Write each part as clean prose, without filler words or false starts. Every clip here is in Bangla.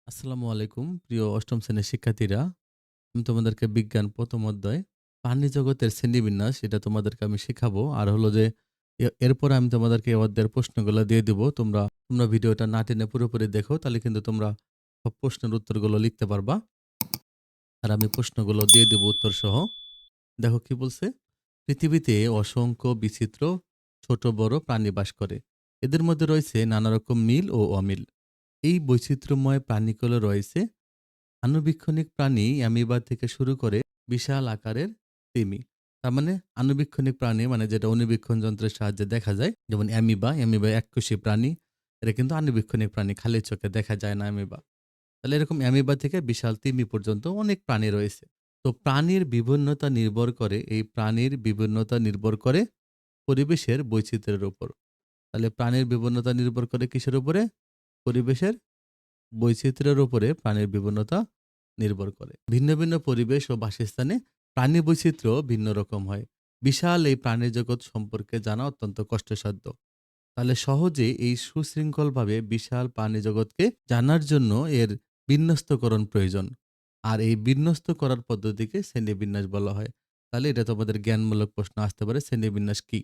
আসসালামু আলাইকুম প্রিয় অষ্টম শ্রেণীর শিক্ষার্থীরা। আমি তোমাদেরকে বিজ্ঞান প্রথম অধ্যায় প্রাণী জগতের শ্রেণীবিন্যাস এটা তোমাদেরকে আমি শেখাবো। আর হলো যে এরপর আমি তোমাদেরকে এই অধ্যায়ের প্রশ্নগুলো দিয়ে দিব। তোমরা তোমরা ভিডিওটা না টেনে পুরোপুরি দেখো, তাহলে কিন্তু তোমরা সব প্রশ্নের উত্তরগুলো লিখতে পারবা। আর আমি প্রশ্নগুলো দিয়ে দেব উত্তর সহ। দেখো কি বলছে। পৃথিবীতে অসংখ্য বিচিত্র ছোট বড় প্রাণী বাস করে। এদের মধ্যে রয়েছে নানা রকম মিল ও অমিল। এই বৈচিত্র্যময় প্রাণীগুলো রয়েছে আণুবীক্ষণিক প্রাণী অ্যামিবা থেকে শুরু করে বিশাল আকারের তিমি। তার মানে আণুবীক্ষণিক প্রাণী মানে যেটা অণুবীক্ষণ যন্ত্রের সাহায্যে দেখা যায়, যেমন অ্যামিবা এককোষী প্রাণী। এটা কিন্তু আণুবীক্ষণিক প্রাণী, খালি চোখে দেখা যায় না অ্যামিবা। তাহলে এরকম অ্যামিবা থেকে বিশাল তিমি পর্যন্ত অনেক প্রাণী রয়েছে। তো প্রাণীর বিভিন্নতা নির্ভর করে পরিবেশের বৈচিত্র্যের উপর। তাহলে প্রাণীর বিভিন্নতা নির্ভর করে কিসের উপরে? পরিবেশের বৈচিত্র্যের উপরে প্রাণীর বিভিন্নতা নির্ভর করে। ভিন্ন ভিন্ন পরিবেশ ও বাসস্থানে প্রাণী বৈচিত্র্য ভিন্ন রকম হয়। বিশাল এই প্রাণী জগৎ সম্পর্কে জানা অত্যন্ত কষ্টসাধ্য। তাহলে সহজে এই সুশৃঙ্খলভাবে বিশাল প্রাণী জগৎকে জানার জন্য এর বিন্যস্তকরণ প্রয়োজন। আর এই বিন্যস্ত করার পদ্ধতিকে শ্রেণীবিন্যাস বলা হয়। তাহলে এটা তোমাদের জ্ঞানমূলক প্রশ্ন আসতে পারে, শ্রেণীবিন্যাস কি?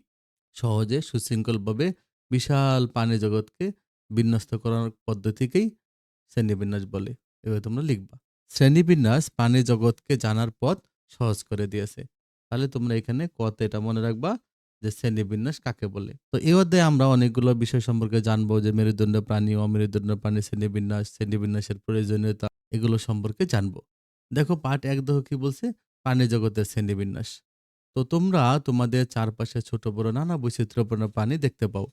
সহজে সুশৃঙ্খলভাবে বিশাল প্রাণী জগৎকে বিন্যস্ত করার পদ্ধতিকেই শ্রেণীবিন্যাস বলে। এভাবে তোমরা লিখবা। শ্রেণীবিন্যাস প্রাণী জগৎকে জানার পথ সহজ করে দিয়েছে। তাহলে তোমরা এখানে কতে এটা মনে রাখবা যে শ্রেণীবিন্যাস কাকে বলে। তো এই অধ্যায়ে আমরা অনেকগুলো বিষয় সম্পর্কে জানবো, যে মেরুদণ্ড প্রাণী, অমেরুদণ্ড প্রাণী শ্রেণীবিন্যাস, শ্রেণীবিন্যাসের প্রয়োজনীয়তা, এগুলো সম্পর্কে জানবো। দেখো পাঠ ১ দেখো কি বলছে? প্রাণী জগতের শ্রেণীবিন্যাস। তো তোমরা তোমাদের চারপাশে ছোট বড় নানা বৈচিত্র্যপূর্ণ প্রাণী দেখতে পাও।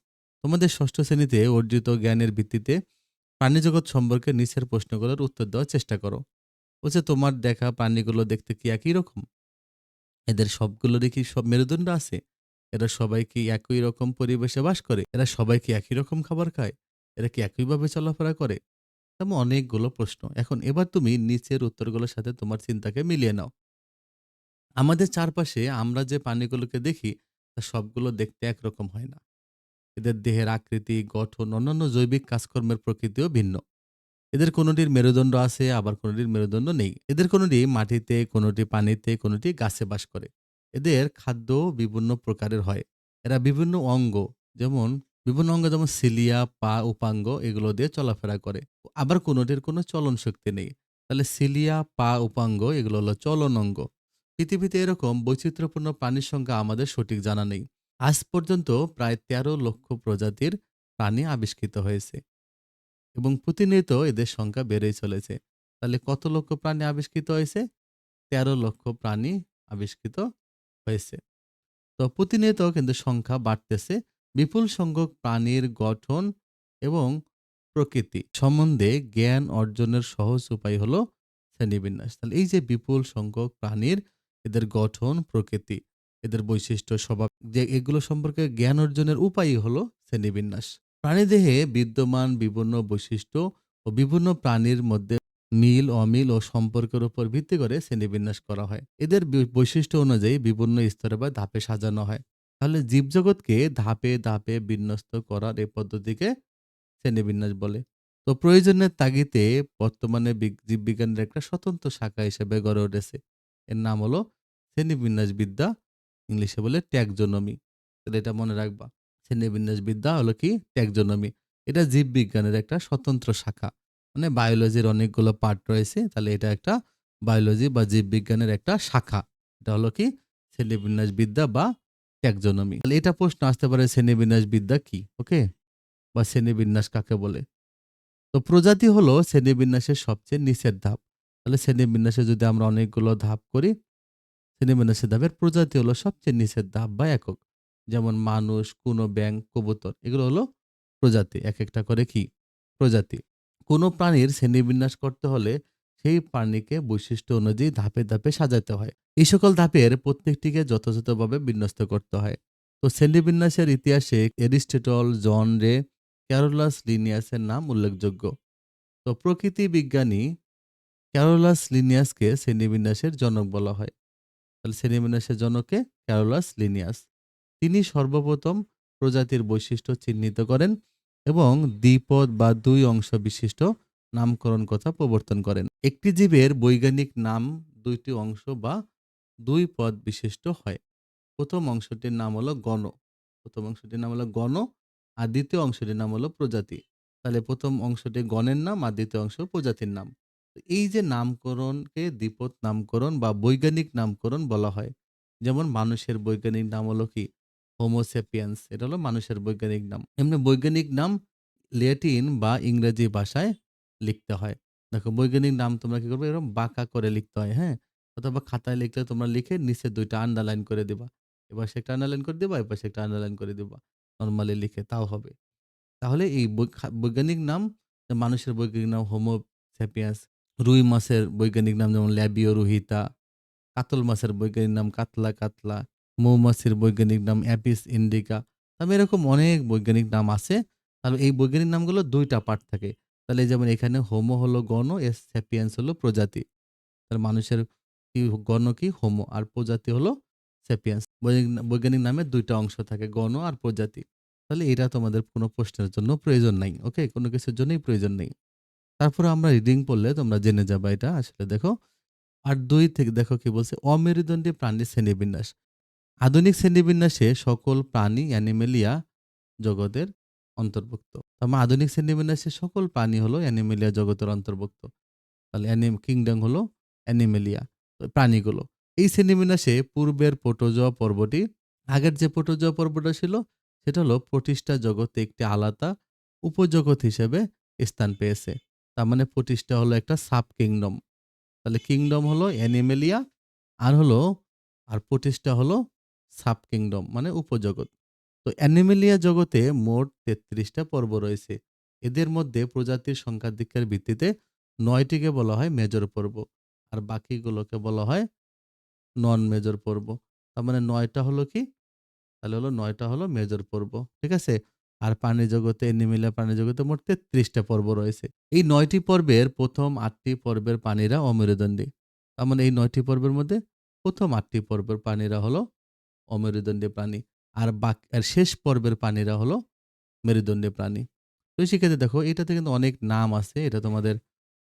তোমাদের ষষ্ঠ শ্রেণীতে অর্জিত জ্ঞানের ভিত্তিতে প্রাণীজগৎ সম্পর্কে নিচের প্রশ্নগুলোর উত্তর দেওয়ার চেষ্টা করো। বলছে তোমার দেখা প্রাণীগুলো দেখতে কি একই রকম? এদের সবগুলোরই কি সব মেরুদণ্ড আছে? এরা সবাই কি একই রকম পরিবেশে বাস করে? এরা সবাই কি একই রকম খাবার খায়? এরা কি একইভাবে চলাফেরা করে? তেমন অনেকগুলো প্রশ্ন। এখন এবার তুমি নিচের উত্তরগুলোর সাথে তোমার চিন্তাকে মিলিয়ে নাও। আমাদের চারপাশে আমরা যে প্রাণীগুলোকে দেখি তা সবগুলো দেখতে একরকম হয় না। এদের দেহের আকৃতি, গঠন, অন্যান্য জৈবিক কাজকর্মের প্রকৃতিও ভিন্ন। এদের কোনটির মেরুদণ্ড আছে, আবার কোনটির মেরুদণ্ড নেই। এদের কোনটি মাটিতে, কোনটি পানিতে, কোনটি গাছে বাস করে। এদের খাদ্য বিভিন্ন প্রকারের হয়। এরা যেমন বিভিন্ন অঙ্গ যেমন সিলিয়া, পা, উপাঙ্গ এগুলো দিয়ে চলাফেরা করে। আবার কোনটির কোনো চলন শক্তি নেই। তাহলে সিলিয়া, পা, উপাঙ্গ এগুলো হলো চলন অঙ্গ। পৃথিবীতে এরকম বৈচিত্র্যপূর্ণ প্রাণীর সংখ্যা আমাদের সঠিক জানা নেই। আজ পর্যন্ত প্রায় ১৩ লক্ষ প্রজাতির প্রাণী আবিষ্কৃত হয়েছে এবং প্রতিনিয়ত এদের সংখ্যা বেড়েই চলেছে। তাহলে কত লক্ষ প্রাণী আবিষ্কৃত হয়েছে? ১৩ লক্ষ প্রাণী আবিষ্কৃত হয়েছে। তো প্রতিনিয়ত কিন্তু সংখ্যা বাড়তেছে। বিপুল সংখ্যক প্রাণীর গঠন এবং প্রকৃতি সম্বন্ধে জ্ঞান অর্জনের সহজ উপায় হলো শ্রেণীবিন্যাস। তাহলে এই যে বিপুল সংখ্যক প্রাণীর, এদের গঠন, প্রকৃতি, এদের বৈশিষ্ট্য, স্বভাব, যে এগুলো সম্পর্কে জ্ঞান অর্জনের উপায়ই হলো শ্রেণীবিন্যাস। প্রাণীদেহে বিদ্যমান বিভিন্ন বৈশিষ্ট্য ও বিভিন্ন প্রাণীর মধ্যে মিল, অমিল ও সম্পর্কের উপর ভিত্তি করে শ্রেণীবিন্যাস করা হয়। এদের বৈশিষ্ট্য অনুযায়ী বিভিন্ন স্তরে বা ধাপে সাজানো হয়। তাহলে জীবজগৎকে ধাপে ধাপে বিন্যস্ত করার এই পদ্ধতিকে শ্রেণীবিন্যাস বলে। তো প্রয়োজনের তাগিদে বর্তমানে জীববিজ্ঞানের একটা স্বতন্ত্র শাখা হিসেবে গড়ে উঠেছে। এর নাম হলো শ্রেণীবিন্যাস বিদ্যা, ইংলিশে বলে ট্যাক্সোনমি। তাহলে এটা মনে রাখবা। শ্রেণীবিন্যাস বিদ্যা হলো কি? ট্যাক্সোনমি। এটা জীববিজ্ঞানের একটা স্বতন্ত্র শাখা। মানে বায়োলজির অনেকগুলো পার্ট রয়েছে। তাহলে এটা একটা বায়োলজি বা জীববিজ্ঞানের একটা শাখা। এটা হলো কি? শ্রেণীবিন্যাস বিদ্যা বা ট্যাক্সোনমি। তাহলে এটা প্রশ্ন আসতে পারে, শ্রেণীবিন্যাস বিদ্যা কি? ওকে? বা শ্রেণীবিন্যাস কাকে বলে? তো প্রজাতি হলো শ্রেণীবিন্যাসের সবচেয়ে নিচের ধাপ। তাহলে শ্রেণীবিন্যাসে যদি আমরা অনেকগুলো ধাপ করি, শ্রেণীবিন্যাসের ধাপের প্রজাতি হলো সবচেয়ে নিচের ধাপ বা একক। যেমন মানুষ, কোনো ব্যাঙ, কবুতর এগুলো হলো প্রজাতি। এক একটা করে কি? প্রজাতি। কোনো প্রাণীর শ্রেণীবিন্যাস করতে হলে সেই প্রাণীকে বৈশিষ্ট্য অনুযায়ী ধাপে ধাপে সাজাতে হয়। এই সকল ধাপের প্রত্যেকটিকে যথাযথভাবে বিন্যস্ত করতে হয়। তো শ্রেণীবিন্যাসের ইতিহাসে এরিস্টটল, জন রে, ক্যারোলাস লিনিয়াসের নাম উল্লেখযোগ্য। তো প্রকৃতি বিজ্ঞানী ক্যারোলাস লিনিয়াসকে শ্রেণীবিন্যাসের জনক বলা হয়। তাহলে শ্রেণীবিন্যাসের জনককে ক্যারোলাস লিনিয়াস। তিনি সর্বপ্রথম প্রজাতির বৈশিষ্ট্য চিহ্নিত করেন এবং দ্বিপদ বা দুই অংশ বিশিষ্ট নামকরণ কথা প্রবর্তন করেন। একটি জীবের বৈজ্ঞানিক নাম ২টি অংশ বা ২ পদ বিশিষ্ট হয়। প্রথম অংশটির নাম হলো গণ। প্রথম অংশটির নাম হলো গণ আর দ্বিতীয় অংশটির নাম হলো প্রজাতি। তাহলে প্রথম অংশটি গণের নাম আর দ্বিতীয় অংশ প্রজাতির নাম। তো এই যে নামকরণকে দ্বিপদ নামকরণ বা বৈজ্ঞানিক নামকরণ বলা হয়। যেমন মানুষের বৈজ্ঞানিক নাম হলো কি? Homo sapiens. এটা হলো মানুষের বৈজ্ঞানিক নাম। এমনি বৈজ্ঞানিক নাম ল্যাটিন বা ইংরেজি ভাষায় লিখতে হয়। দেখো বৈজ্ঞানিক নাম তোমরা কি করবে? এরকম বাঁকা করে লিখতে হয়, হ্যাঁ? অথবা খাতায় লিখলে তোমরা লিখে নিচে ২ টা আন্ডারলাইন করে দিবা। এপাশে একটা আন্ডারলাইন করে দিবা, এপাশে একটা আন্ডারলাইন করে দিবা। নরমালি লিখে তাও হবে। তাহলে এই বৈজ্ঞানিক নাম মানুষের বৈজ্ঞানিক নাম হোমো স্যাপিয়েন্স, রুই মাছের বৈজ্ঞানিক নাম যেমন ল্যাবিও রুহিতা, কাতল মাছের বৈজ্ঞানিক নাম কাতলা কাতলা, মৌমাছির বৈজ্ঞানিক নাম অ্যাপিস ইন্ডিকা। তবে এরকম অনেক বৈজ্ঞানিক নাম আছে। তবে এই বৈজ্ঞানিক নামগুলো ২ টা পার্ট থাকে। তাহলে যেমন এখানে হোমো হলো গণ, স্যাপিয়েন্স হলো প্রজাতি। তাহলে মানুষের কি গণ কি? হোমো আর প্রজাতি হলো স্যাপিয়েন্স। বৈজ্ঞানিক নামে ২ টা অংশ থাকে গণ আর প্রজাতি। তাহলে এটা তোমাদের কোনো প্রশ্নের জন্য প্রয়োজন নাই। ওকে? কোনো কিছুর জন্যই প্রয়োজন নেই। তারপরে আমরা রিডিং পড়লে তোমরা জেনে যাবা এটা। আসলে দেখো ৮-২ থেকে দেখো কি বলছে? অমেরুদণ্ডী প্রাণীর শ্রেণীবিন্যাস। আধুনিক শ্রেণীবিন্যাসে সকল প্রাণী অ্যানিমেলিয়া জগতের অন্তর্ভুক্ত। তার মানে আধুনিক শ্রেণীবিন্যাসে সকল প্রাণী হলো অ্যানিমেলিয়া জগতের অন্তর্ভুক্ত। তাহলে কিংডম হলো অ্যানিমেলিয়া প্রাণীগুলো। এই শ্রেণীবিন্যাসে পূর্বের প্রোটোজোয়া পর্বটি আগের যে প্রোটোজোয়া পর্বটা ছিল সেটা হলো প্রতিষ্ঠা জগতে একটি আলাদা উপজগৎ হিসেবে স্থান পেয়েছে। তার মানে প্রতিষ্ঠা হলো একটা সাব কিংডম। তাহলে কিংডম হলো অ্যানিমেলিয়া আর হলো আর প্রতিষ্ঠা হলো সাব কিংডম মানে উপজগৎ। তো অ্যানিমেলিয়া জগতে মোট ৩৩টা পর্ব রয়েছে। এদের মধ্যে প্রজাতির সংখ্যাধিক্যের ভিত্তিতে ৯টিকে বলা হয় মেজর পর্ব আর বাকিগুলোকে বলা হয় নন মেজর পর্ব। তার মানে ৯টা হলো কি? তাহলে হলো ৯টা হলো মেজর পর্ব। ঠিক আছে? আর প্রাণী জগতে অ্যানিমেলিয়া প্রাণী জগতে মোট ৩৩টা পর্ব রয়েছে। এই ৯টি পর্বের প্রথম ৮টি পর্বের প্রাণীরা অমেরুদণ্ডী। তার মানে এই ৯টি পর্বের মধ্যে প্রথম ৮টি পর্বের প্রাণীরা হলো অমেরুদণ্ডী প্রাণী। আর শেষ পর্বের প্রাণীরা হলো মেরুদণ্ডী প্রাণী। তো সেক্ষেত্রে দেখো এটাতে কিন্তু অনেক নাম আছে। এটা তোমাদের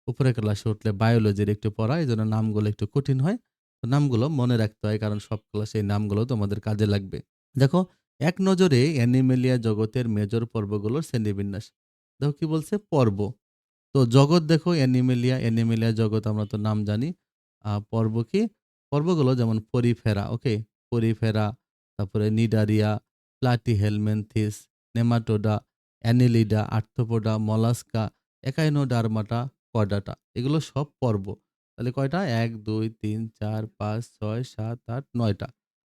উপরের ক্লাসে উঠলে বায়োলজির একটু পড়া। এজন্য নামগুলো একটু কঠিন হয়। তো নামগুলো মনে রাখতে হয় কারণ সব ক্লাসে এই নামগুলো তোমাদের কাজে লাগবে। দেখো এক নজরে অ্যানিমেলিয়া জগতের মেজর পর্বগুলোর শ্রেণীবিন্যাস। দেখো কি বলছে? পর্ব। তো জগৎ দেখো অ্যানিমেলিয়া জগৎ আমরা তো নাম জানি। পর্ব কি? পর্বগুলো যেমন পরিফেরা, ওকে? পরিফেরা, তারপরে Cnidaria, Platyhelminthes, nematoda, Annelida, arthropoda, mollusca, Echinodermata, chordata. এগুলো সব পর্ব। তাহলে কয়টা? ১, ২, ৩, ৪, ৫, ৬, ৭, ৮, ৯ টা।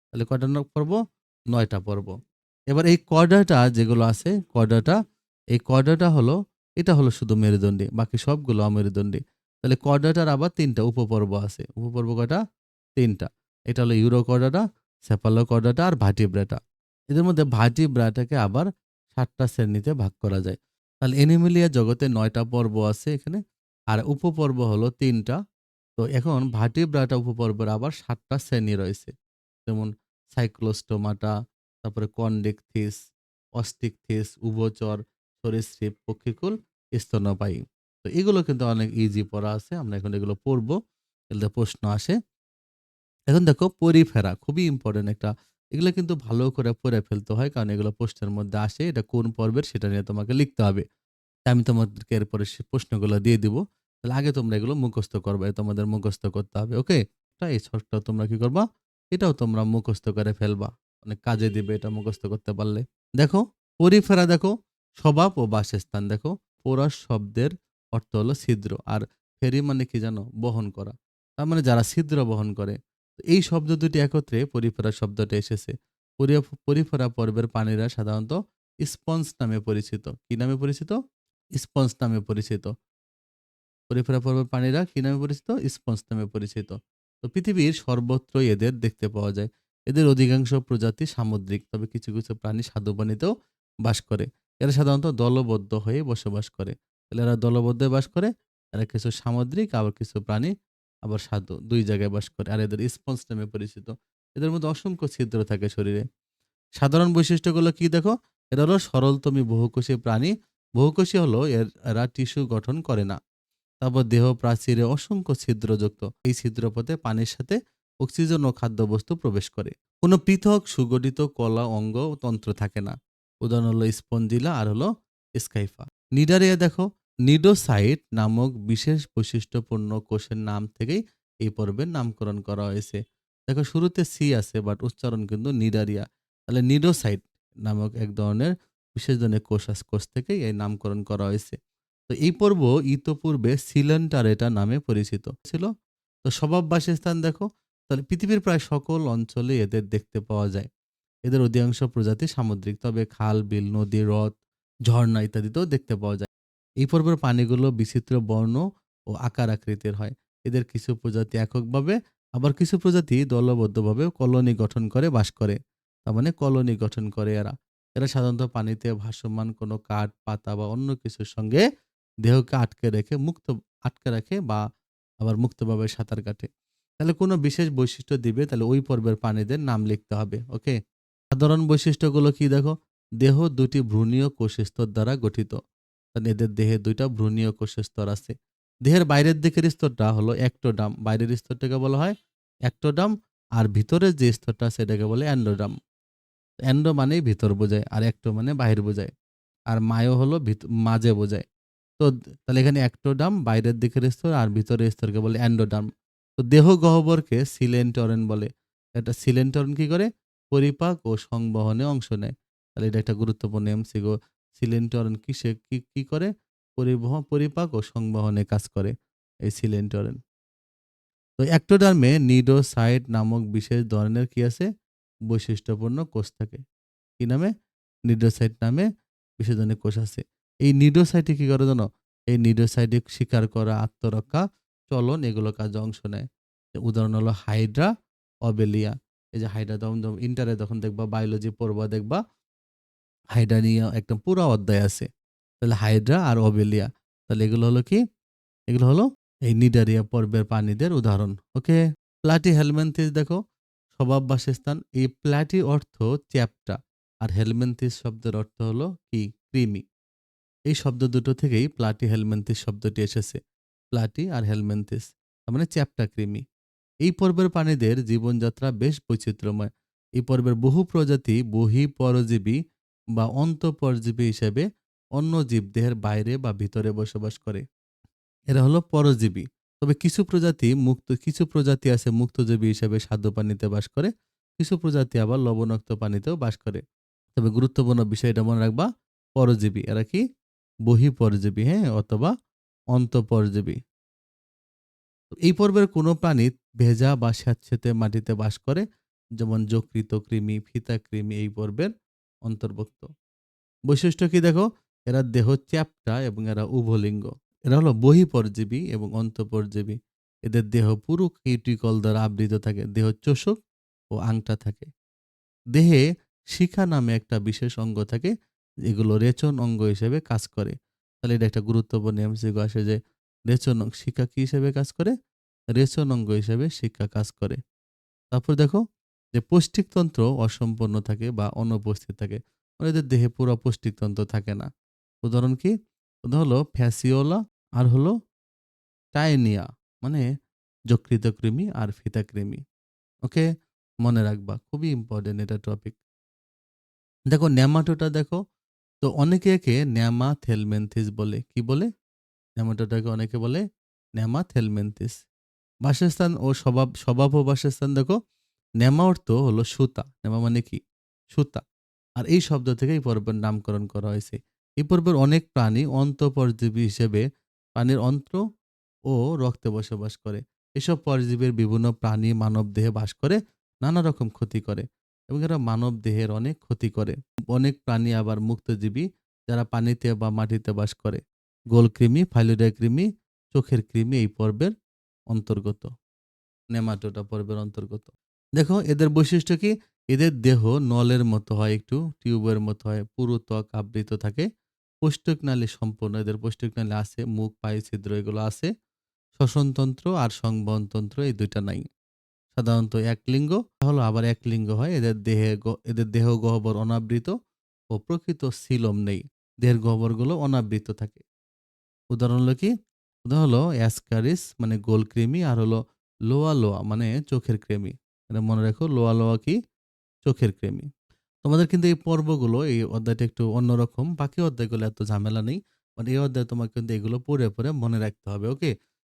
তাহলে কয়টা পর্ব? ৯ টা পর্ব। এবার এই কর্ডাটা যেগুলো আছে, এই কর্ডাটা হলো এটা হলো শুধু মেরুদণ্ডী। বাকি সবগুলো অমেরুদণ্ডী। তাহলে কর্ডাটার আবার ৩ টা উপপর্ব আছে। উপপর্ব কয়টা? ৩ টা। এটা হলো ইউরোকর্ডাটা, সেফালোকর্ডাটা আর ভার্টিব্রেটা। এদের মধ্যে ভার্টিব্রাটাকে আবার ৭ টা শ্রেণীতে ভাগ করা যায়। তাহলে অ্যানিমেলিয়া জগতে ৯ টা পর্ব আছে এখানে। আর উপপর্ব হলো ৩ টা। তো এখন ভার্টিব্রাটা উপপর্বের আবার ৭ টা শ্রেণী রয়েছে। যেমন সাইক্লোস্টোমাটা, তারপরে কন্ডেকথিস, অস্টিকথিস, উভচর, সরীসৃপ, পক্ষীকুল, স্তন্যপায়ী। তো এগুলো কিন্তু অনেক ইজি পড়া আছে। আমরা এখন এগুলো পড়বো। এগুলোতে প্রশ্ন আসে। এখন দেখো পরিফেরা খুবই ইম্পর্টেন্ট একটা। এগুলো কিন্তু ভালো করে পড়ে ফেলতে হয় কারণ এগুলো প্রশ্নের মধ্যে আসে। এটা কোন পর্বের সেটা নিয়ে তোমাকে লিখতে হবে। তা আমি তোমাদেরকে এরপরে সে প্রশ্নগুলো দিয়ে দিব। তাহলে আগে তোমরা এগুলো মুখস্থ করবে। তোমাদের মুখস্থ করতে হবে। ওকে? এই ছকটা তোমরা কি করবা? এটাও তোমরা মুখস্থ করে ফেলবা। অনেক কাজে দিবে এটা মুখস্থ করতে পারলে। দেখো পরিফেরা দেখো স্বভাব ও বাসস্থান দেখো। পোরাস শব্দের অর্থ হলো ছিদ্র। আর ফেরি মানে কি জানো? বহন করা। তার মানে যারা ছিদ্র বহন করে। তো এই শব্দ দুটি একত্রে পরিফেরা শব্দটা এসেছে। পরিফেরা পর্বের প্রাণীরা সাধারণত স্পঞ্জ নামে পরিচিত। কি নামে পরিচিত? স্পঞ্জ নামে পরিচিত। পরিফেরা পর্বের প্রাণীরা কি নামে পরিচিত? স্পঞ্জ নামে পরিচিত। তো পৃথিবীর সর্বত্রই এদের দেখতে পাওয়া যায়। এদের অধিকাংশ প্রজাতি সামুদ্রিক। তবে কিছু কিছু প্রাণী স্বাদু পানিতেও বাস করে। এরা সাধারণত দলবদ্ধ হয়ে বসবাস করে। তাহলে এরা দলবদ্ধ হয়ে বাস করে। এরা কিছু সামুদ্রিক আবার কিছু প্রাণী আবার স্বাদু ২ জায়গায় বাস করে। আর এদের স্পঞ্জ নামে পরিচিত। এদের মধ্যে অসংখ্য ছিদ্র থাকে শরীরে। সাধারণ বৈশিষ্ট্যগুলো কি দেখো? এরা হলো সরলতমি বহুকোষী প্রাণী। বহুকোষী হলো এরা টিস্যু গঠন করে না। তারপর দেহ প্রাচীরে অসংখ্য ছিদ্রযুক্ত। এই ছিদ্রপথে পানির সাথে অক্সিজেন ও খাদ্যবস্তু প্রবেশ করে। কোনো পৃথক সুগঠিত কলা অঙ্গ ও তন্ত্র থাকে না। উদাহরণ হলো স্পঞ্জিলা আর হলো স্কাইফা। নিডারিয়া দেখো, নিডোসাইট নামক বিশেষ বৈশিষ্ট্যপূর্ণ কোষের নাম থেকেই এই পর্বের নামকরণ করা হয়েছে। দেখো শুরুতে সি আছে বাট উচ্চারণ কিন্তু নিডারিয়া। তাহলে নিডোসাইট নামক এক ধরনের বিশেষ ধরনের কোষ থেকেই এই নামকরণ করা হয়েছে। তো এই পর্ব ইতোপূর্বে সিলেন্টারেটা নামে পরিচিত ছিল। তো স্বভাব বাসস্থান দেখো, তাহলে পৃথিবীর প্রায় সকল অঞ্চলে এদের দেখতে পাওয়া যায়। এদের অধিকাংশ প্রজাতি সামুদ্রিক, তবে খাল, বিল, নদী, হ্রদ, ঝর্ণা ইত্যাদিতেও দেখতে পাওয়া যায়। এই পর্বের পানিগুলো বিচিত্র বর্ণ ও আকার আকৃতির হয়। এদের কিছু প্রজাতি এককভাবে, আবার কিছু প্রজাতি দলবদ্ধভাবে কলোনি গঠন করে বাস করে। তার মানে কলোনি গঠন করে এরা। এরা সাধারণত পানিতে ভাসমান কোনো কাঠ, পাতা বা অন্য কিছুর সঙ্গে দেহকে আটকে রাখে বা আবার মুক্তভাবে সাঁতার কাটে। তাহলে কোনো বিশেষ বৈশিষ্ট্য দিবে, তাহলে ওই পর্বের প্রাণীদের নাম লিখতে হবে। ওকে। সাধারণ বৈশিষ্ট্যগুলো কি দেখো, দেহ দুটি ভ্রূণীয় কোষস্তর দ্বারা গঠিত। তাহলে এদের দেহে দুইটা ভ্রূণীয় কোষস্তর আছে। দেহের বাইরের দিকের স্তরটা হলো অ্যাক্টোডার্ম, বাইরের স্তরটাকে বলা হয় অ্যাক্টোডার্ম, আর ভিতরের যে স্তরটা আছে এটাকে বলে অ্যান্ডোডার্ম। অ্যান্ডো মানেই ভিতর বোঝায় আর অ্যাক্টো মানে বাহির বোঝায়, আর মায়ো হলো মাঝে বোঝায়। তো তাহলে এখানে অ্যাক্টোডার্ম বাইরের দিকের স্তর আর ভিতরের স্তরকে বলে অ্যান্ডোডার্ম। তো দেহ গহ্বরকে সিলেন্টরেন বলে। এটা সিলেন্টরেন কি করে? পরিপাক ও সংবহনে অংশ নেয়। তাহলে এটা একটা গুরুত্বপূর্ণ এমসিকিউ। সিলেন্টরেন কিসে কি করে? পরিপাক ও সংবহনে কাজ করে এই সিলেন্টরেন। তো অ্যাক্টোডার্মে নিডোসাইট নামক বিশেষ ধরনের কি আছে? বৈশিষ্ট্যপূর্ণ কোষ থাকে। কি নামে? নিডোসাইট নামে বিশেষ ধরনের কোষ আছে। এই নিডোসাইটে কি করে জানো? এই নিডোসাইটে শিকার করা, আত্মরক্ষা, চলন এগুলো কাজে অংশ নেয়। উদাহরণ হলো হাইড্রা, অবেলিয়া। এই যে হাইড্রা যখন ইন্টারে যখন দেখবা, বায়োলজি পড়বা দেখবা হাইড্রা নিয়ে একদম পুরা অধ্যায় আছে। তাহলে হাইড্রা আর অবেলিয়া। তাহলে এগুলো হলো কি? এগুলো হলো এই নিডারিয়া পর্বের প্রাণীদের উদাহরণ। ওকে। প্লাটি হেলমিনথিস দেখো, স্বভাব বাসস্থান। এই প্লাটি অর্থ চ্যাপ্টা, আর হেলমিনথিস শব্দের অর্থ হলো কি? কৃমি। এই শব্দ দুটো থেকেই প্লাটি হেলমিনথিস শব্দটি এসেছে। প্লাটি আর হেলমিনথিস তার মানে চ্যাপ্টা কৃমি। এই পর্বের প্রাণীদের জীবনযাত্রা বেশ বৈচিত্র্যময়। এই পর্বের বহু প্রজাতি বহিঃপরজীবী বা অন্তঃপরজীবী হিসেবে অন্য জীবদেহের বাইরে বা ভিতরে বসবাস করে। এরা হলো পরজীবী। তবে কিছু প্রজাতি আছে মুক্তজীবী হিসেবে স্বাদু পানিতে বাস করে। কিছু প্রজাতি আবার লবণাক্ত পানিতেও বাস করে। তবে গুরুত্বপূর্ণ বিষয় এটা মনে রাখবা, পরজীবী। এরা কি? বহিঃপরজীবী, হ্যাঁ, অথবা অন্তঃপরজীবী। এই পর্বের কোনো প্রাণী ভেজা বা স্যাঁতসেঁতে মাটিতে বাস করে, যেমন যকৃত কৃমি, ফিতা কৃমি এই পর্বের অন্তর্ভুক্ত। বৈশিষ্ট্য কি দেখো, এরা দেহ চ্যাপ্টা এবং এরা উভলিঙ্গ। এরা হলো বহিঃপরজীবী এবং অন্তঃপরজীবী। এদের দেহ পুরো কিউটিকল দ্বারা আবৃত থাকে। দেহ চোষক ও আংটা থাকে। দেহে শিখা নামে একটা বিশেষ অঙ্গ থাকে, এগুলো রেচন অঙ্গ হিসেবে কাজ করে। তাহলে এটা একটা গুরুত্বপূর্ণ এমসিকিউ আসে যে শিখা কি হিসেবে কাজ করে? রেচন অঙ্গ হিসেবে শিক্ষা কাজ করে। তারপর দেখো যে পৌষ্টিকতন্ত্র অসম্পন্ন থাকে বা অনুপস্থিত থাকে। মানে এদের দেহে পুরো পৌষ্টিকতন্ত্র থাকে না। উদাহরণ কি? উদাহরণ হলো ফ্যাসিওলা আর হলো টাইনিয়া, মানে যকৃতকৃমি আর ফিতাকৃমি। ওকে, মনে রাখবা, খুবই ইম্পর্টেন্ট এটা টপিক। দেখো নেমাটোডা দেখো, তো অনেকে একে নেমাথেলমেন্থিস বলে। কি বলে? নেমাটোডাকে অনেকে বলে নেমাথেলমেন্থিস। বাসস্থান ও স্বভাব ও বাসস্থান দেখো, নেমা অর্থ হলো সুতা। নেমা মানে কি? সুতা। আর এই শব্দ থেকে এই পর্বের নামকরণ করা হয়েছে। এই পর্বের অনেক প্রাণী অন্তঃপরজীবী হিসেবে প্রাণীর অন্ত্র ও রক্তে বসবাস করে। এসব পরজীবীর বিভিন্ন প্রাণী মানব দেহে বাস করে, নানা রকম ক্ষতি করে এবং এরা মানব দেহের অনেক ক্ষতি করে। অনেক প্রাণী আবার মুক্তজীবী, যারা পানিতে বা মাটিতে বাস করে। গোলকৃমি, ফাইলোরিয়া কৃমি, চোখের কৃমি এই পর্বের অন্তর্গত। নেমাটোডা পর্বের অন্তর্গত। দেখো এদের বৈশিষ্ট্য কি? এদের দেহ নলের মতো হয়, একটু টিউবের মতো হয়, পুরো ত্বক আবৃত থাকে। পৌষ্টিকনালী সম্পূর্ণ, এদের পৌষ্টিকনালী আছে, মুখ, পায়ে ছিদ্র এগুলো আছে। শ্বসনতন্ত্র আর সংবহনতন্ত্র এই দুইটা নাই। সাধারণত এক লিঙ্গ, হলো আবার এক লিঙ্গ হয়। এদের দেহ গহ্বর অনাবৃত ও প্রকৃত সিলোম নেই। দেহের গহ্বরগুলো অনাবৃত থাকে। উদাহরণ হলো কি? উদাহরণ হলো অ্যাসকারিস মানে গোলকৃমি, আর হলো লোয়া লোয়া মানে চোখের কৃমি। এটা মনে রাখো, লোয়া লোয়া কি? চোখের কৃমি। তোমাদের কিন্তু এই পর্বগুলো, এই অধ্যায়টা একটু অন্যরকম। বাকি অধ্যায়গুলো এত ঝামেলা নেই। মানে এই অধ্যায়ে তোমাকে কিন্তু এগুলো পড়ে, পড়ে মনে রাখতে হবে। ওকে?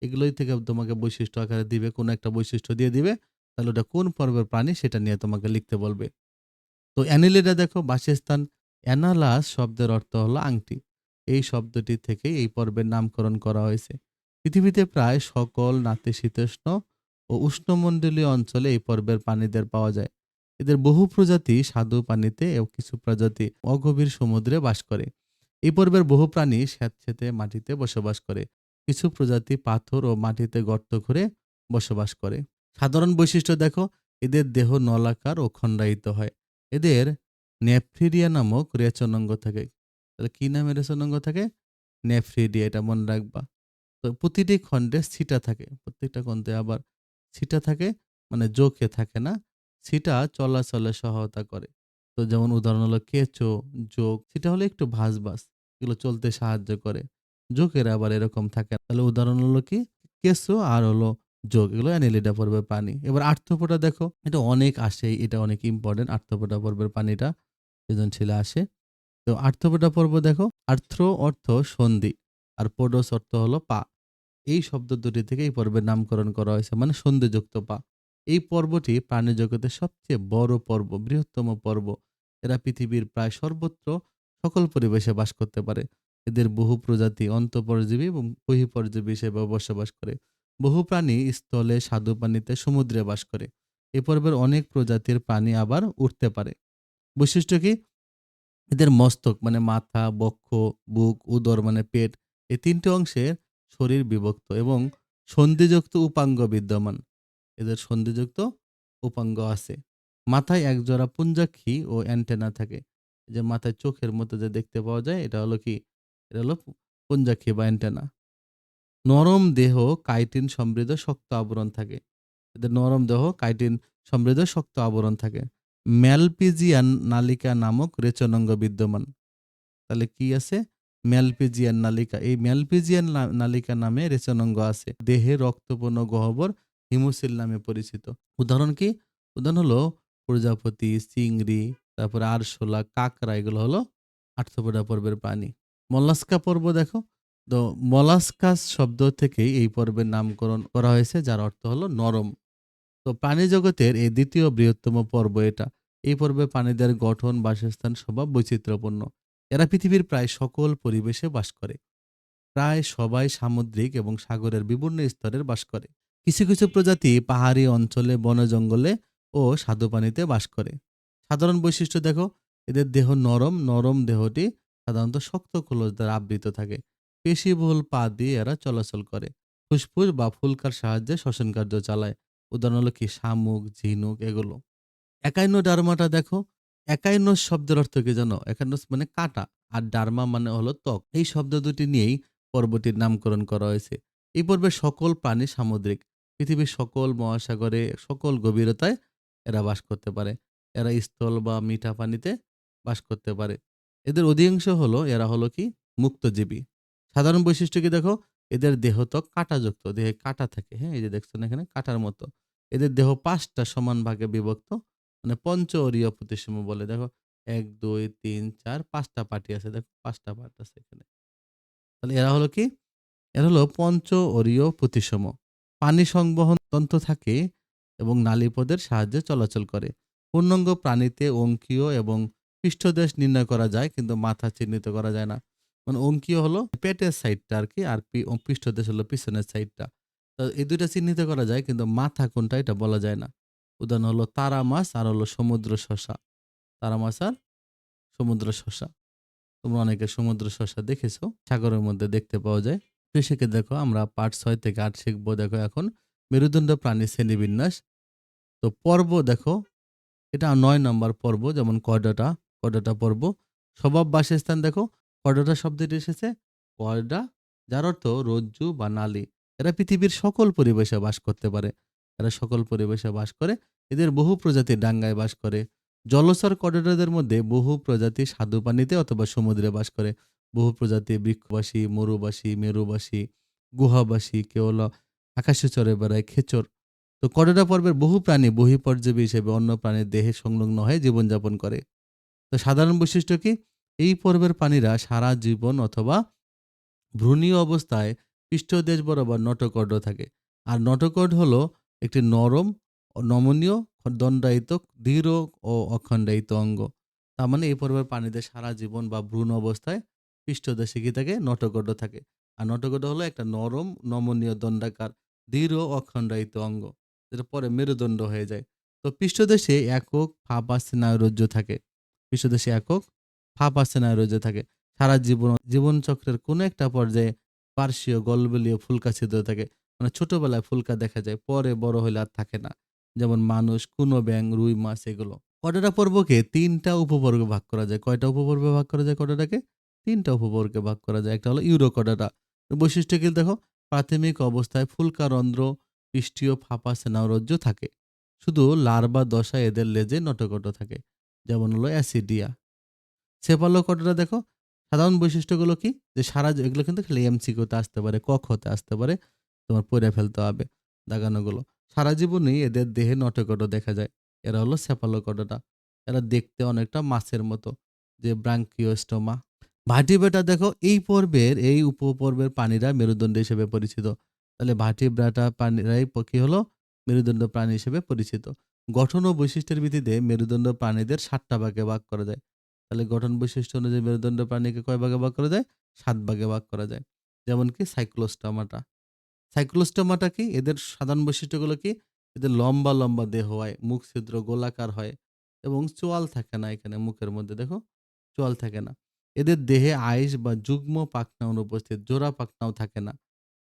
এগুলোই থেকে তোমাকে বৈশিষ্ট্য আকারে দিবে। কোন একটা বৈশিষ্ট্য দিয়ে দিবে। তাহলে ওটা কোন পর্বের প্রাণী সেটা নিয়ে তোমাকে লিখতে বলবে। তো অ্যানিলিডা দেখো বাসস্থান। অ্যানালাস শব্দের অর্থ হলো আংটি। এই শব্দটি থেকে এই পর্বের নামকরণ করা হয়েছে। পৃথিবীতে প্রায় সকল নাতিশীতোষ্ণ ও উষ্ণমণ্ডলীয় অঞ্চলে এই পর্বের প্রাণীদের পাওয়া যায়। এদের বহু প্রজাতি স্বাদু পানিতে এবং কিছু প্রজাতি অগভীর সমুদ্রে বাস করে। এই পর্বের বহু প্রাণী স্যাঁতসেঁতে মাটিতে বসবাস করে। কিছু প্রজাতি পাথর ও মাটিতে গর্ত করে বসবাস করে। সাধারণ বৈশিষ্ট্য দেখো, এদের দেহ নলাকার ও খণ্ডায়িত হয়। এদের নেফ্রিডিয়া নামক রেচনাঙ্গ থাকে। তাহলে কি নামে রেচনাঙ্গ থাকে? নেফ্রিডিয়া, এটা মনে রাখবা। তো প্রতিটি খণ্ডে ছিটা থাকে। প্রত্যেকটা খণ্ডে আবার ছিটা থাকে, মানে জোকে থাকে না। ছিটা চলাচলে সহায়তা করে। তো যেমন উদাহরণ হলো কেঁচো, জোক। ছিটা হলো একটু ভাঁজ, এগুলো চলতে সাহায্য করে। জোকের আবার এরকম থাকে না। তাহলে উদাহরণ হলো কি? কেঁচো আর হলো যোগ, এগুলো অ্যানিলিডা পর্বের প্রাণী। এবার আর্থ্রোপোডা দেখো, এটা অনেক আসে, এটা অনেক ইম্পর্টেন্ট। আর্থ্রোপোডা পর্বের প্রাণীটা সৃজনশীলে আসে। তো আর্থ্রোপোডা পর্ব দেখো, আর্থ্রো অর্থ সন্ধি, আর পোডোস অর্থ হলো পা। এই শব্দ দুটি থেকে এই পর্বের নামকরণ করা হয়েছে, মানে সন্ধিযুক্ত পা। এই পর্বটি প্রাণী জগতের সবচেয়ে বড় পর্ব, বৃহত্তম পর্ব। এরা পৃথিবীর প্রায় সর্বত্র সকল পরিবেশে বাস করতে পারে। এদের বহু প্রজাতি অন্তঃপরজীবী এবং বহিঃপরজীবী হিসেবে বসবাস করে। বহু প্রাণী স্থলে, স্বাদু পানিতে, সমুদ্রে বাস করে। এই পর্বের অনেক প্রজাতির প্রাণী আবার উঠতে পারে। বৈশিষ্ট্য কি? এদের মস্তক মানে মাথা, বক্ষ, বুক, উদর মানে পেট, এই তিনটি অংশের শরীর বিভক্ত এবং সন্ধিযুক্ত উপাঙ্গ বিদ্যমান। এদের সন্ধিযুক্ত উপাঙ্গ আছে। মাথায় একজোড়া পুঞ্জাক্ষী ও অ্যান্টেনা থাকে। এই যে মাথায় চোখের মতো যে দেখতে পাওয়া যায়, এটা হলো কি? এটা হলো পুঞ্জাক্ষী বা অ্যান্টেনা। নরম দেহ, কাইটিন সমৃদ্ধ শক্ত আবরণ থাকে। এদের নরম দেহ, কাইটিন সমৃদ্ধ শক্ত আবরণ থাকে। ম্যালপিজিয়ান নালিকা নামক রেচনাঙ্গ বিদ্যমান। তাহলে কি আছে? ম্যালপিজিয়ান নালিকা। এই ম্যালপিজিয়ান নালিকা নামে রেচনাঙ্গ আছে। দেহে রক্তপূর্ণ গহ্বর হিমোসিল নামে পরিচিত। উদাহরণ কি? উদাহরণ হলো প্রজাপতি, চিংড়ি, তারপরে আরশোলা, কাঁকড়া, এগুলো হলো আর্থ্রোপোডা পর্বের প্রাণী। মলাস্কা পর্ব দেখো, তো মলাস্কাস শব্দ থেকেই এই পর্বের নামকরণ করা হয়েছে, যার অর্থ হলো নরম। তো প্রাণী জগতের এই দ্বিতীয় বৃহত্তম পর্ব এটা। এই পর্বে প্রাণীদের গঠন, বাসস্থান, স্বভাব বৈচিত্র্যপূর্ণ। এরা পৃথিবীর প্রায় সকল পরিবেশে বাস করে। প্রায় সবাই সামুদ্রিক এবং সাগরের বিভিন্ন স্তরের বাস করে। কিছু কিছু প্রজাতি পাহাড়ি অঞ্চলে, বনে জঙ্গলে ও স্বাদু পানিতে বাস করে। সাধারণ বৈশিষ্ট্য দেখো, এদের দেহ নরম। নরম দেহটি সাধারণত শক্ত খোলস দ্বারা আবৃত থাকে। পেশিবহুল পা দিয়ে এরা চলাচল করে। ফুসফুস বা ফুলকার সাহায্যে শ্বসন কার্য চালায়। উদাহরণ হলো কি? শামুক, ঝিনুক, এগুলো। একাইনোডার্মাটা দেখো, একাইনোস শব্দের অর্থ কি জানো? একাইনোস মানে কাঁটা, আর ডার্মা মানে হলো ত্বক। এই শব্দ দুটি নিয়েই পর্বটির নামকরণ করা হয়েছে। এই পর্বে সকল প্রাণী সামুদ্রিক। পৃথিবীর সকল মহাসাগরে, সকল গভীরতায় এরা বাস করতে পারে। এরা স্থল বা মিঠা পানিতে বাস করতে পারে। এদের অধিকাংশ হলো, এরা হলো কি? মুক্তজীবী। সাধারণ বৈশিষ্ট্য কি দেখো, এদের দেহত্বক কাঁটাযুক্ত, দেহে কাঁটা থাকে। হ্যাঁ, এই যে দেখছো না এখানে কাঁটার মতো। এদের দেহ ৫টা সমান ভাগে বিভক্ত, মানে পঞ্চঅরীয় প্রতিসম বলে। দেখো ১, ২, ৩, ৪, ৫টা পার্টি আছে। দেখো ৫টা পার্ট আছে এখানে। তাহলে এরা হলো কি? এরা হলো পঞ্চঅরীয় প্রতিসম। পানি সংবহন তন্ত্র থাকে এবং নালীপদের সাহায্যে চলাচল করে। পূর্ণাঙ্গ প্রাণীতে অঙ্কীয় এবং পৃষ্ঠদেশ নির্ণয় করা যায়, কিন্তু মাথা চিহ্নিত করা যায় না। মানে অঙ্কীয় হলো পেটের সাইডটা আর কি, আর পৃষ্ঠদেশ হলো পিছনের সাইডটা। তো এই দুইটা চিহ্নিত করা যায়, কিন্তু মাথা কোনটা এটা বলা যায় না। উদাহরণ হলো তারা মাছ আর হলো সমুদ্র শসা। তারা মাছ আর সমুদ্র শসা। তোমরা অনেকে সমুদ্র শসা দেখেছো, সাগরের মধ্যে দেখতে পাওয়া যায়। কৃষিকে দেখো, আমরা পার্ট ৬ থেকে ৮ শিখবো। দেখো এখন মেরুদণ্ড প্রাণী শ্রেণীবিন্যাস। তো পর্ব দেখো, এটা ৯ নম্বর পর্ব। যেমন কর্ডাটা, কর্ডাটা পর্ব। স্বভাব বাসস্থান দেখো, কর্ডাটা শব্দটি এসেছে কর্ডা, যার অর্থ রজ্জু বা নালী। এরা পৃথিবীর সকল পরিবেশে বাস করতে পারে। এরা সকল পরিবেশে বাস করে। এদের বহু প্রজাতি ডাঙ্গায় বাস করে। জলচর কর্ডাটাদের মধ্যে বহু প্রজাতি স্বাদু পানিতে অথবা সমুদ্রে বাস করে। বহু প্রজাতি বৃক্ষবাসী, মরুবাসী, মেরুবাসী, গুহাবাসী, কেউ হলো আকাশে চড়ে বেড়ায়, খেচর। তো কর্ডোডা পর্বের বহু প্রাণী বহিঃপরজীবী হিসেবে অন্য প্রাণীর দেহে সংলগ্ন হয়ে জীবনযাপন করে। তো সাধারণ বৈশিষ্ট্য কি? এই পর্বের প্রাণীরা সারা জীবন অথবা ভ্রূণীয় অবস্থায় পৃষ্ঠদেশ বরাবর নটোকর্ড থাকে। আর নটোকর্ড হলো একটি নরম ও নমনীয় দণ্ডায়িত দৃঢ় ও অখণ্ডায়িত অঙ্গ। তার মানে এই পর্বের প্রাণীদের সারা জীবন বা ভ্রূণ অবস্থায় পৃষ্ঠদেশে কি থাকে? নটোকর্ড থাকে। আর নটোকর্ড হলো একটা নরম নমনীয় দণ্ডাকার দৃঢ় অখণ্ডায়িত অঙ্গ, যেটা পরে মেরুদণ্ড হয়ে যায়। তো পৃষ্ঠদেশে একক ফাঁপা স্নায়ুরজ্জু থাকে। পৃষ্ঠদেশে একক ফাঁপা স্নায়ুরজ্জু থাকে। সারা জীবনচক্রের কোনো একটা পর্যায়ে পার্শ্বীয় গলবিলীয় ফুলকা ছিদ্র থাকে। মানে ছোটবেলায় ফুলকা দেখা যায়, পরে বড় হলে আর থাকে না। যেমন মানুষ, কুনো ব্যাঙ, রুই মাছ এগুলো। কর্ডেটা পর্বকে ৩ টা উপবর্গে ভাগ করা যায়। কয়টা উপপর্বে ভাগ করা যায় কর্ডেটাকে? ৩ টা উপবর্গে ভাগ করা যায়। একটা হলো ইউরোকর্ডাটা। বৈশিষ্ট্য কি দেখো? প্রাথমিক অবস্থায় ফুলকা রন্ধ্র, পৃষ্ঠীয় ফাঁপা স্নায়ুরজ্জু থাকে। শুধু লার্ভা দশায় এদের লেজে নটোকর্ড থাকে। যেমন হলো অ্যাসিডিয়া। সেফালোকডটা দেখো, সাধারণ বৈশিষ্ট্যগুলো কি? যে এগুলো কিন্তু খালি এমসিকিউতে আসতে পারে, ক, খ তে আসতে পারে। তোমার পইড়া ফেলতে হবে দাগানোগুলো। সারা জীবনেই এদের দেহে নটোকর্ড দেখা যায়। এরা হলো সেফালোকডটা। এরা দেখতে অনেকটা মাছের মতো। যে ব্রাঙ্কিওস্টোমা। ভার্টিব্রেটা দেখো, এই উপপর্বের প্রাণীরা মেরুদণ্ড হিসেবে পরিচিত। তাহলে ভার্টিব্রাটা প্রাণীরাই কি হলো? মেরুদণ্ড প্রাণী হিসেবে পরিচিত। গঠন ও বৈশিষ্ট্যের ভিত্তিতে মেরুদণ্ড প্রাণীদের ৭ টা ভাগে ভাগ করা যায়। তাহলে গঠন বৈশিষ্ট্য অনুযায়ী মেরুদণ্ড প্রাণীকে কয় ভাগে ভাগ করা যায়? ৭ ভাগে ভাগ করা যায়। যেমন কি সাইক্লোস্টোমাটা। সাইক্লোস্টোমাটা কি? এদের সাধারণ বৈশিষ্ট্যগুলো কি? এদের লম্বা, লম্বা দেহ হয়, মুখ ছিদ্র গোলাকার হয় এবং চোয়াল থাকে না এখানে মুখের মধ্যে দেখো, চোয়াল থাকে না। এদের দেহে আইস বা যুগ্ম পাখনা অনুপস্থিত, জোড়া পাখনাও থাকে না।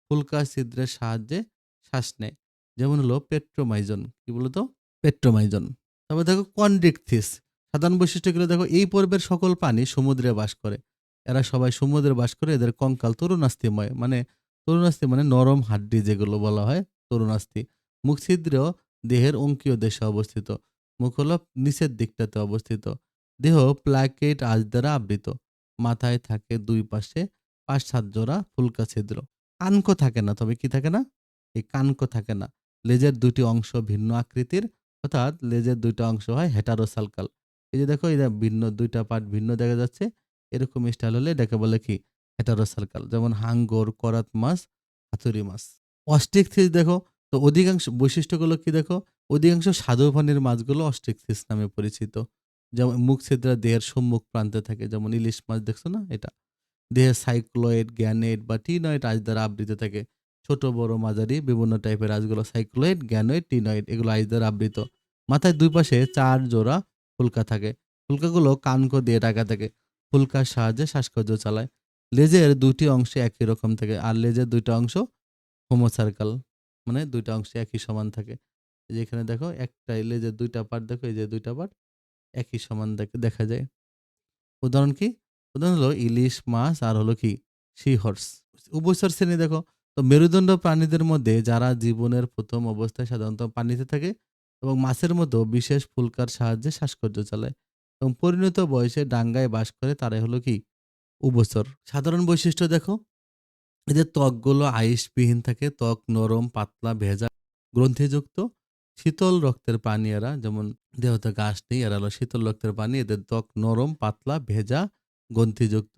ফুলকা ছিদ্রের সাহায্যে শ্বাস নেয়। যেমন হলো পেট্রোমাইজন। কি বলতো? পেট্রোমাইজন। তারপর দেখো কন্ড্রিকথিস। সাধারণ বৈশিষ্ট্যগুলো দেখো, এই পর্বের সকল প্রাণী সমুদ্রে বাস করে। এরা সবাই সমুদ্রে বাস করে। এদের কঙ্কাল তরুণাস্থিময়। মানে তরুণাস্থি মানে নরম হাড্ডি যেগুলো বলা হয় তরুণাস্থি। মুখ ছিদ্র দেহের অঙ্কীয় দেশে অবস্থিত। মুখ হলো নিচের দিকটাতে অবস্থিত। দেহ প্লাকেট আঁশ দ্বারা আবৃত। মাথায় থাকে দুই পাশে ৫-৭ জোড়া ফুলকা ছিদ্র। কানকো থাকে না। তবে কি থাকে না? এই কানকো থাকে না। লেজের ২ টি অংশ ভিন্ন আকৃতির, অর্থাৎ লেজের ২ টা অংশ হয় হেটারোসার্কাল। এই যে দেখো, এই যে ভিন্ন ২ টা পার্ট ভিন্ন দেখা যাচ্ছে। এরকম স্টাইল হলে এটাকে বলে কি? হেটারোসার্কাল। যেমন হাঙ্গর, করাত মাছ, হাতুড়ি মাছ। অস্ট্রিকথিস দেখো, তো অধিকাংশ বৈশিষ্ট্যগুলো কি দেখো? অধিকাংশ স্বাদু পানির মাছগুলো অস্ট্রিকথিস নামে পরিচিত। যেমন মুখ ছিদ্রা দেহের সম্মুখ প্রান্তে থাকে। যেমন ইলিশ মাছ দেখছো না? এটা। দেহে সাইক্লয়েড, গ্যানেট বা টিনয়েড আঁশ দ্বারা আবৃত থাকে। ছোট, বড়, মাঝারি বিভিন্ন টাইপের আঁশগুলো সাইক্লয়েড, গ্যানয়েড, টিনয়েড এগুলো আঁশ দ্বারা আবৃত। মাথায় ২ পাশে ৪ জোড়া ফুলকা থাকে। ফুলকাগুলো কানকো দিয়ে ঢাকা থাকে। ফুলকার সাহায্যে শ্বাসকর্য চালায়। লেজের ২ টি অংশ একই রকম থাকে। আর লেজের ২ টা অংশ হোমোসার্কাল। মানে ২ টা অংশ একই সমান থাকে। এই যে এখানে দেখো, একটাই লেজের ২ টা পার্ট দেখো, এই যে ২ টা পার্ট একই সমান দেখা যায়। উদাহরণ কি? উদাহরণ হলো ইলিশ মাছ আর হলো কি? Sea horse. উভচর শ্রেণী দেখো, তো মেরুদণ্ড প্রাণীদের মধ্যে যারা জীবনের ১ম অবস্থায় সাধারণত পানিতে থাকে এবং মাছের মতো বিশেষ ফুলকার সাহায্যে শ্বাসকর্য চালায় এবং পরিণত বয়সে ডাঙ্গায় বাস করে, তারাই হলো কি? উভচর। সাধারণ বৈশিষ্ট্য দেখো, এদের ত্বকগুলো আইশবিহীন থাকে। ত্বক নরম, পাতলা, ভেজা, গ্রন্থিযুক্ত। শীতল রক্তের প্রাণী এরা। যেমন দেহতে ঘাস নেই, এরা হলো শীতল রক্তের প্রাণী। এদের ত্বক নরম, পাতলা, ভেজা, গ্রন্থিযুক্ত।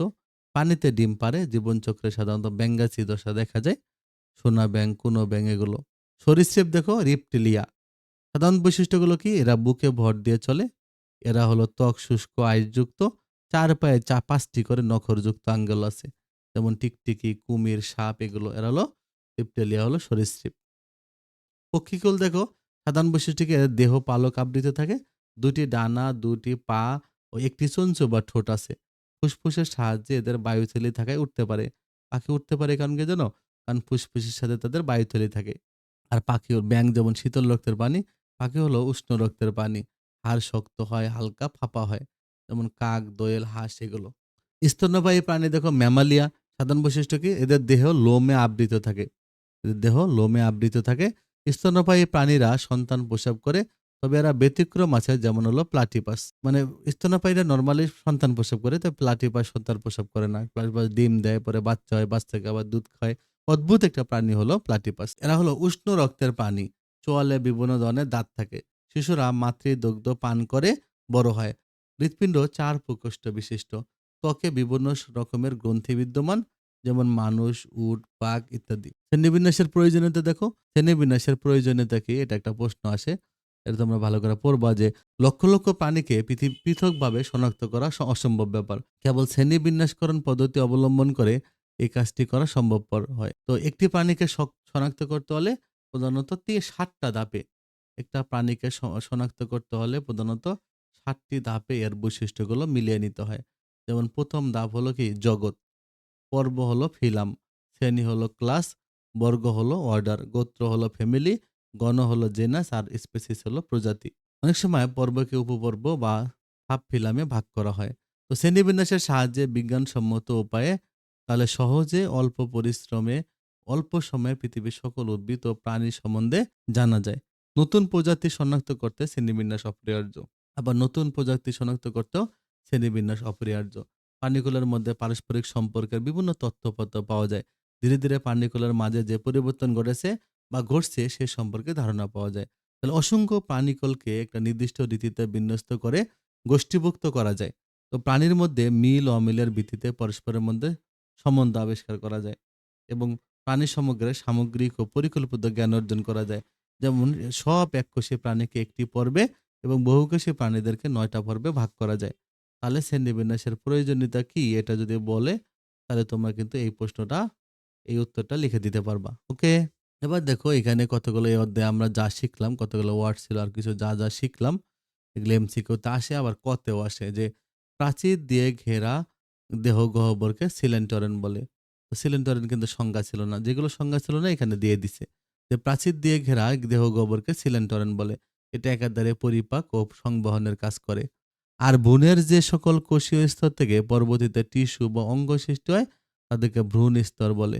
পানিতে ডিম পাড়ে। জীবনচক্রে সাধারণত ব্যাঙ্গাচি দশা দেখা যায়। সোনা ব্যাঙ, কুনো ব্যাঙ এগুলো। সরীসৃপ দেখো, রিপ্টিলিয়া। সাধারণ বৈশিষ্ট্যগুলো কি? এরা বুকে ভর দিয়ে চলে। এরা হলো ত্বক শুষ্ক, আইশযুক্ত। ৪ পায়ে ৫টি করে নখরযুক্ত আঙ্গুল আছে। যেমন টিকটিকি, কুমির, সাপ এগুলো। এরা হলো রিপ্টেলিয়া, হলো সরীসৃপ। পক্ষীকুল দেখো, সাধারণ বৈশিষ্ট্য কি? এদের দেহ পালক আবৃত থাকে। ২ টি ডানা, ২ টি পা ও ১ টি চঞ্চু বা ঠোঁট আছে। ফুসফুসের সাহায্যে এদের বায়ুথলি থাকায় উঠতে পারে। পাখি উঠতে পারে কারণ কি জানো? কারণ ফুসফুসের সাথে তাদের বায়ুথলি থাকে। আর ব্যাঙ যেমন শীতল রক্তের প্রাণী, পাখি হলো উষ্ণ রক্তের প্রাণী। হাড় শক্ত হয়, হালকা ফাঁপা হয়। যেমন কাক, দোয়েল, হাঁস এগুলো। স্তন্যপায়ী প্রাণী দেখো, ম্যামালিয়া। সাধারণ বৈশিষ্ট্য কি? এদের দেহ লোমে আবৃত থাকে। এদের দেহ লোমে আবৃত থাকে। স্তন্যপায়ী প্রাণীরা সন্তান প্রসব করে। তবে এরা ব্যতিক্রম আছে, যেমন হলো প্লাটিপাস। মানে স্তন্যপায়ীরা নরমালি সন্তান প্রসব করে, তো প্লাটিপাস সন্তান প্রসব করে না। প্লাটিপাস ডিম দেয়, পরে বাচ্চা হয়, বাচ্চাকে আবার দুধ খায়, অদ্ভুত একটা প্রাণী হলো প্লাটিপাস। এরা হলো উষ্ণ রক্তের প্রাণী। চোয়ালে বিভিন্ন ধরনের দাঁত থাকে। শিশুরা মাতৃদুগ্ধ পান করে বড় হয়। হৃৎপিণ্ড ৪ প্রকোষ্ঠ বিশিষ্ট। ত্বকে বিভিন্ন রকমের গ্রন্থি বিদ্যমান, যেমন মানুষ, উট, বাঘ ইত্যাদি। শ্রেণীবিন্যাসের প্রয়োজনীয়তা দেখো। শ্রেণীবিন্যাসের প্রয়োজনীয়তা কি? এটা একটা প্রশ্ন আসে। এটা তোমরা ভালো করে পড়বা যে লক্ষ, লক্ষ প্রাণীকে পৃথকভাবে শনাক্ত করা অসম্ভব ব্যাপার। কেবল শ্রেণীবিন্যাসকরণ পদ্ধতি অবলম্বন করে এই কাজটি করা সম্ভবপর হয়। তো একটি প্রাণীকে শনাক্ত করতে হলে প্রধানত ৭টা ধাপে। একটা প্রাণীকে শনাক্ত করতে হলে প্রধানত ৭টি ধাপে এর বৈশিষ্ট্যগুলো মিলিয়ে নিতে হয়। যেমন ১ম ধাপ হলো কি? জগৎ, পর্ব হলো ফিলাম, শ্রেণী হলো ক্লাস, বর্গ হলো অর্ডার, গোত্র হলো ফ্যামিলি, গণ হলো জেনাস আর স্পেসিস হলো প্রজাতি। অনেক সময় পর্বকে উপপর্ব বা সাবফিলামে ভাগ করা হয়। তো শ্রেণীবিন্যাসের সাহায্যে বিজ্ঞানসম্মত উপায়ে তাহলে সহজে অল্প পরিশ্রমে অল্প সময়ে পৃথিবীর সকল উদ্ভিদ ও প্রাণী সম্বন্ধে জানা যায়। নতুন প্রজাতি শনাক্ত করতে শ্রেণীবিন্যাস অপরিহার্য। আবার নতুন প্রজাতি শনাক্ত করতেও শ্রেণীবিন্যাস অপরিহার্য। প্রাণীকুলের মধ্যে পারস্পরিক সম্পর্কের বিভিন্ন তথ্যপত্র পাওয়া যায়। ধীরে ধীরে প্রাণীকুলের মাঝে যে পরিবর্তন ঘটেছে বা ঘটছে সে সম্পর্কে ধারণা পাওয়া যায়। তাহলে অসংখ্য প্রাণীকুলকে একটা নির্দিষ্ট রীতিতে বিন্যস্ত করে গোষ্ঠীভুক্ত করা যায়। তো প্রাণীর মধ্যে মিল অমিলের ভিত্তিতে পরস্পরের মধ্যে সম্বন্ধ আবিষ্কার করা যায় এবং প্রাণী সমগ্রে সামগ্রিক ও পরিকল্পিত জ্ঞান অর্জন করা যায়। যেমন সব এককোষী প্রাণীকে একটি পর্বে এবং বহুকোষী প্রাণীদেরকে ৯টা পর্বে ভাগ করা যায়। তাহলে শ্রেণীবিন্যাসের প্রয়োজনীয়তা কি? এটা যদি বলে তাহলে তোমরা কিন্তু এই প্রশ্নটা, এই উত্তরটা লিখে দিতে পারবা। ওকে? এবার দেখো এখানে কতগুলো এই অধ্যায়ে আমরা যা শিখলাম, কতগুলো ওয়ার্ড ছিল আর কিছু যা শিখলাম এগুলো এমসিকিউতে আসে, আবার কতেও আসে যে প্রাচীর দিয়ে ঘেরা দেহ গহ্বরকে সিলেন্টরেন বলে। তো সিলেন্টরেন কিন্তু সংজ্ঞা ছিল না। যেগুলো সংজ্ঞা ছিল না এখানে দিয়ে দিছে। যে প্রাচীর দিয়ে ঘেরা দেহ গহ্বরকে সিলেন্টরেন বলে। এটা একাধারে পরিপাক ও সংবহনের কাজ করে। আর ভ্রূণের যে সকল কোষীয় স্তর থেকে পরবর্তীতে টিস্যু বা অঙ্গ সৃষ্টি হয় তাদেরকে ভ্রূণ স্তর বলে।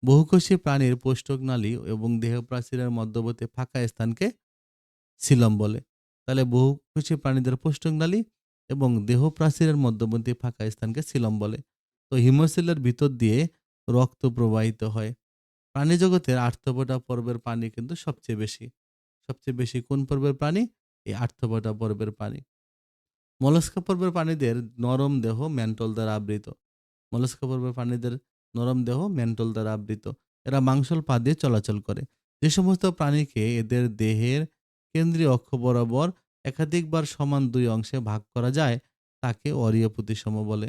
বহুকোষী প্রাণীর কোষ্ঠনালী এবং দেহ প্রাচীরের মধ্যবর্তী ফাঁকা স্থানকে সিলম বলে। তাহলে বহুকোষী প্রাণীদের কোষ্ঠনালী এবং দেহ প্রাচীরের মধ্যবর্তী ফাঁকা স্থানকে সিলম বলে। তো হিমোসিলের ভিতর দিয়ে রক্ত প্রবাহিত হয়। প্রাণী জগতের আর্থ্রোপোডা পর্বের প্রাণী কিন্তু সবচেয়ে বেশি। সবচেয়ে বেশি কোন পর্বের প্রাণী? এই আর্থ্রোপোডা পর্বের প্রাণী। মলস্কা পর্বের প্রাণীদের নরম দেহ ম্যান্টল দ্বারা আবৃত। মলস্কা পর্বের প্রাণীদের নরম দেহ ম্যান্টল দ্বারা আবৃত। এরা মাংসল পা দিয়ে চলাচল করে। যে সমস্ত প্রাণীকে এদের দেহের কেন্দ্রীয় অক্ষ বরাবর একাধিকবার সমান ২ অংশে ভাগ করা যায় তাকে অরীয় প্রতিসম বলে।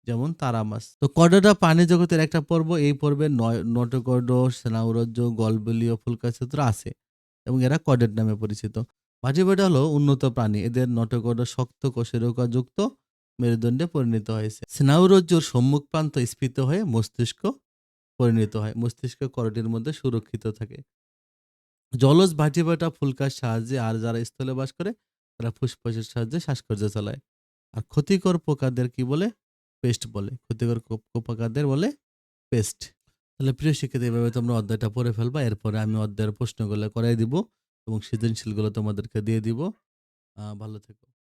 যেমন তারা মাছ। তো কর্ডাটা প্রাণী জগতের একটা পর্ব। এই পর্বে নটোকর্ড, স্নায়ুরজ্জ, গলবিলীয় ফুলকাক্ষেত্র আছে এবং এরা কর্ডেট নামে পরিচিত। ভার্টিব্রেটা হলো উন্নত প্রাণী। এদের নটোকর্ড শক্ত কোষেরুকাযুক্ত মেরুদণ্ডে পরিণত হয়েছে। স্নায়ুরজ্জুর সম্মুখ প্রান্ত স্ফীত হয়ে মস্তিষ্ক পরিণত হয়। মস্তিষ্ক করটির মধ্যে সুরক্ষিত থাকে। জলজ ভার্টিব্রেটা ফুলকার সাহায্যে, আর যারা স্থলে বাস করে তারা ফুসফুসের সাহায্যে শ্বাসকর্য চালায়। আর ক্ষতিকর পোকাদের কি বলে? পেস্ট বলে। ক্ষতিকর পোকাদের বলে পেস্ট। তাহলে প্রিয় শিক্ষার্থী, এভাবে তোমরা অধ্যায়টা পড়ে ফেলবা। এরপরে আমি অধ্যায়ের প্রশ্নগুলো করাই দিব এবং সৃজনশীলগুলো তোমাদেরকে দিয়ে দিব। ভালো থেকো।